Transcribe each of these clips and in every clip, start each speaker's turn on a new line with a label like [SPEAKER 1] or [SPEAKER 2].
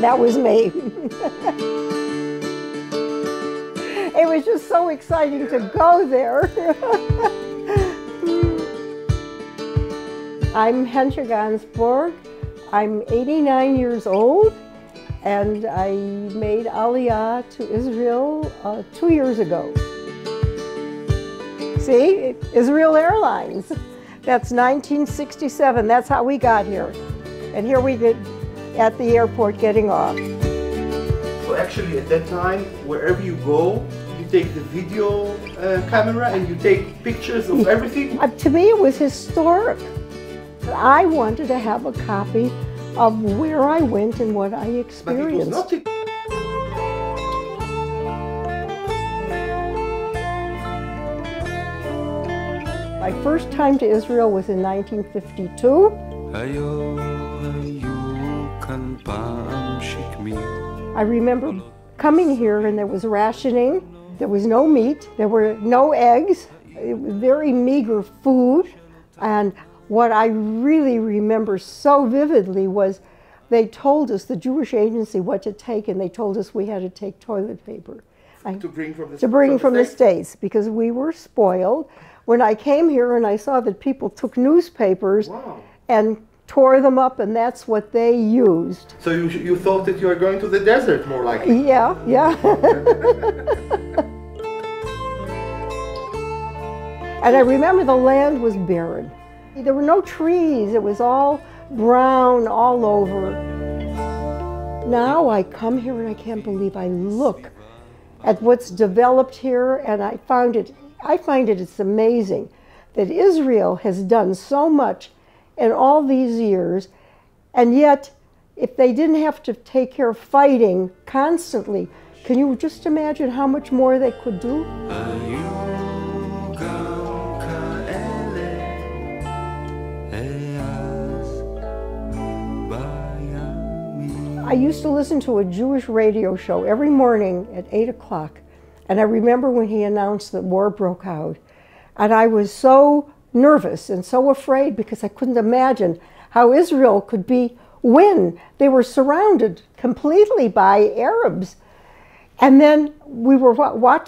[SPEAKER 1] That was me. It was just so exciting to go there. I'm Gנסbורg. I'm 89 years old, and I made Aliyah to Israel 2 years ago. See, Israel Airlines. That's 1967. That's how we got here. And here we did at the airport getting off.
[SPEAKER 2] So actually at that time, wherever you go, you take the video camera and you take pictures of everything?
[SPEAKER 1] To me, it was historic. I wanted to have a copy of where I went and what I experienced.
[SPEAKER 2] But it was not
[SPEAKER 1] My first time to Israel was in 1952. I remember coming here and there was rationing. There was no meat, there were no eggs. It was very meager food. And what I really remember so vividly was they told us, the Jewish agency, what to take, and they told us we had to take toilet paper.
[SPEAKER 2] to bring from
[SPEAKER 1] the States, because we were spoiled. When I came here and I saw that people took newspapers and tore them up, and that's what they used.
[SPEAKER 2] So you thought that you were going to the desert, more likely?
[SPEAKER 1] Yeah, yeah. And I remember the land was barren. There were no trees. It was all brown all over. Now I come here and I can't believe I look at what's developed here, and I find it's amazing that Israel has done so much in all these years, and yet if they didn't have to take care of fighting constantly, can you just imagine how much more they could do? I used to listen to a Jewish radio show every morning at 8 o'clock, and I remember when he announced that war broke out, and I was so nervous and so afraid because I couldn't imagine how Israel could win. They were surrounded completely by Arabs. And then we were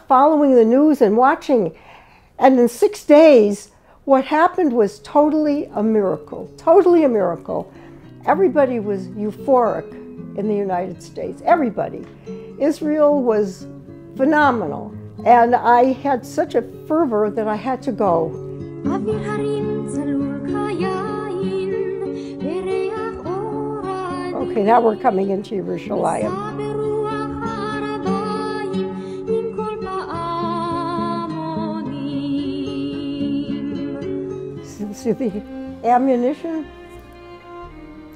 [SPEAKER 1] following the news and watching, and in 6 days, what happened was totally a miracle, totally a miracle. Everybody was euphoric in the United States, everybody. Israel was phenomenal, and I had such a fervor that I had to go. Okay, now we're coming into Yerushalayim. See the ammunition?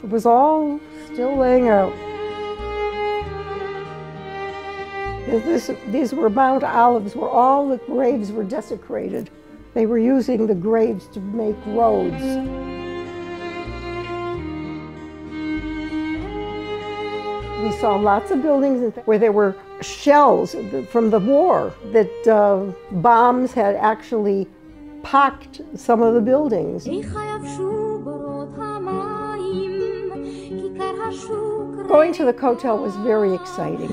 [SPEAKER 1] It was all still laying out. These were Mount Olives where all the graves were desecrated. They were using the graves to make roads. We saw lots of buildings where there were shells from the war, that bombs had actually pocked some of the buildings. Going to the Kotel was very exciting.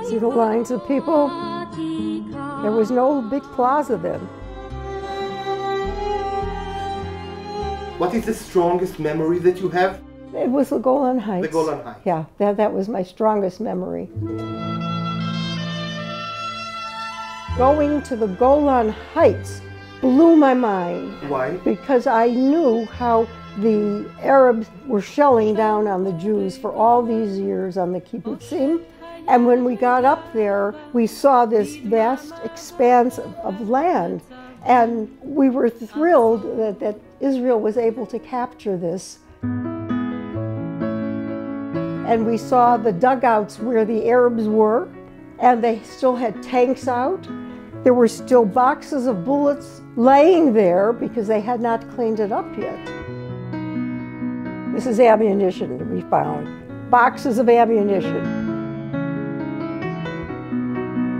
[SPEAKER 1] See the lines of people? There was no big plaza then.
[SPEAKER 2] What is the strongest memory that you have?
[SPEAKER 1] It was the Golan Heights.
[SPEAKER 2] The Golan Heights.
[SPEAKER 1] Yeah, that was my strongest memory. Going to the Golan Heights blew my mind.
[SPEAKER 2] Why?
[SPEAKER 1] Because I knew how the Arabs were shelling down on the Jews for all these years on the kibbutzim. And when we got up there, we saw this vast expanse of land. And we were thrilled that Israel was able to capture this. And we saw the dugouts where the Arabs were, and they still had tanks out. There were still boxes of bullets laying there because they had not cleaned it up yet. This is ammunition that we found. Boxes of ammunition.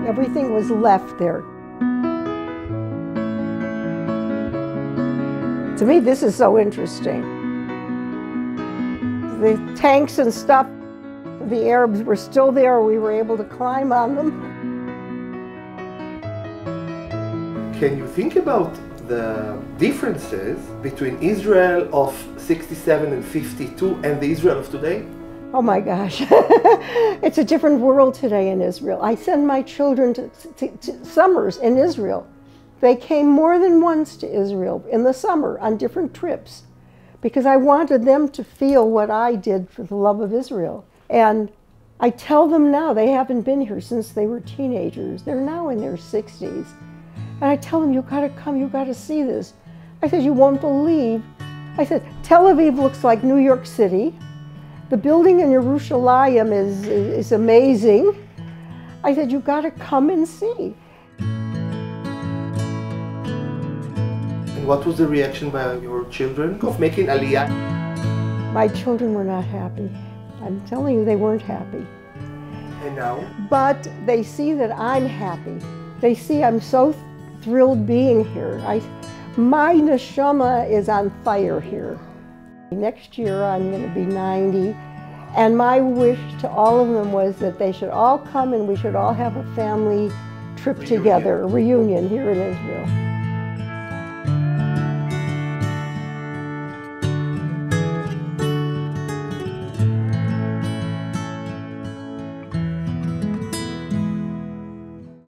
[SPEAKER 1] Everything was left there. To me, this is so interesting. the tanks and stuff, the Arabs were still there. We were able to climb on them.
[SPEAKER 2] Can you think about the differences between Israel of 67 and 52 and the Israel of today?
[SPEAKER 1] Oh my gosh, it's a different world today in Israel. I send my children to summers in Israel. They came more than once to Israel in the summer on different trips because I wanted them to feel what I did for the love of Israel. And I tell them now, they haven't been here since they were teenagers. They're now in their 60s. And I tell them, you gotta come, you gotta see this. I said, you won't believe. I said, Tel Aviv looks like New York City. The building in Yerushalayim is amazing. I said, you gotta come and see.
[SPEAKER 2] And what was the reaction by your children of making Aliyah?
[SPEAKER 1] My children were not happy. I'm telling you, they weren't happy.
[SPEAKER 2] And now?
[SPEAKER 1] But they see that I'm happy. They see I'm so thrilled being here. My neshama is on fire here. Next year I'm going to be 90, and my wish to all of them was that they should all come and we should all have a family trip together, a reunion here in Israel.